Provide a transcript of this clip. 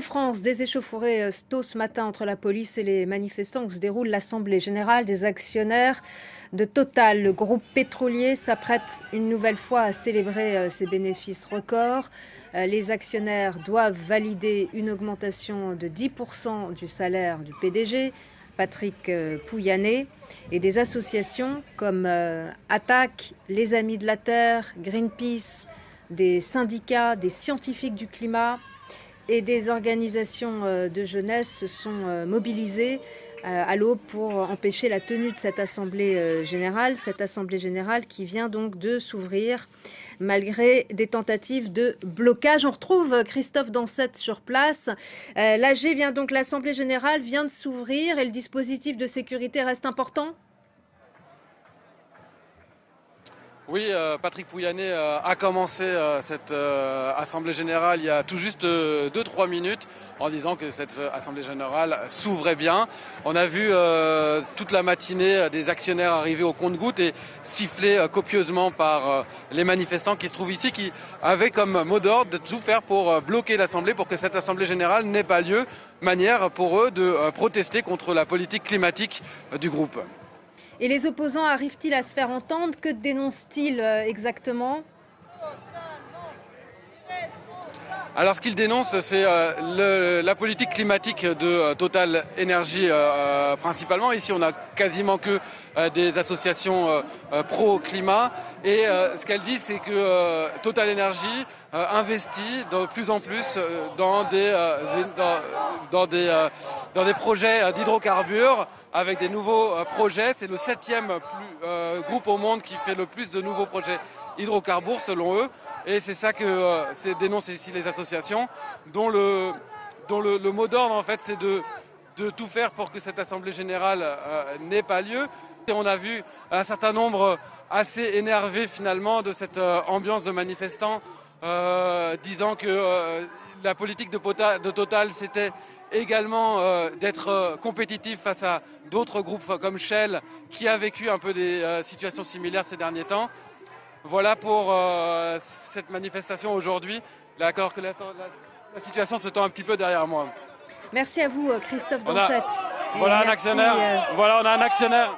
En France, des échauffourées tôt ce matin entre la police et les manifestants où se déroule l'Assemblée générale des actionnaires de Total. Le groupe pétrolier s'apprête une nouvelle fois à célébrer ses bénéfices records. Les actionnaires doivent valider une augmentation de 10% du salaire du PDG, Patrick Pouyanné, et des associations comme Attac, Les Amis de la Terre, Greenpeace, des syndicats, des scientifiques du climat et des organisations de jeunesse se sont mobilisées à l'aube pour empêcher la tenue de cette assemblée générale. Cette assemblée générale qui vient donc de s'ouvrir malgré des tentatives de blocage. On retrouve Christophe Dansette sur place. L'AG vient donc, l'assemblée générale vient de s'ouvrir et le dispositif de sécurité reste important ? Oui, Patrick Pouyanné a commencé cette Assemblée Générale il y a tout juste 2-3 minutes en disant que cette Assemblée Générale s'ouvrait bien. On a vu toute la matinée des actionnaires arriver au compte-gouttes et siffler copieusement par les manifestants qui se trouvent ici, qui avaient comme mot d'ordre de tout faire pour bloquer l'Assemblée, pour que cette Assemblée Générale n'ait pas lieu, manière pour eux de protester contre la politique climatique du groupe. Et les opposants arrivent-ils à se faire entendre? Que dénoncent-ils exactement? Alors ce qu'ils dénoncent, c'est la politique climatique de Total Énergie principalement. Ici, on n'a quasiment que des associations pro-climat. Et ce qu'elles disent, c'est que Total Énergie investit de plus en plus dans des projets d'hydrocarbures, avec des nouveaux projets. C'est le 7e groupe au monde qui fait le plus de nouveaux projets hydrocarbures selon eux. Et c'est ça que dénoncent ici les associations, dont le mot d'ordre en fait c'est de tout faire pour que cette Assemblée Générale n'ait pas lieu. Et on a vu un certain nombre assez énervés finalement de cette ambiance de manifestants disant que la politique de Total c'était également d'être compétitif face à d'autres groupes comme Shell qui a vécu un peu des situations similaires ces derniers temps. Voilà pour cette manifestation aujourd'hui. D'accord que la situation se tend un petit peu derrière moi. Merci à vous Christophe Dansette. Voilà un actionnaire. Voilà, on a un actionnaire.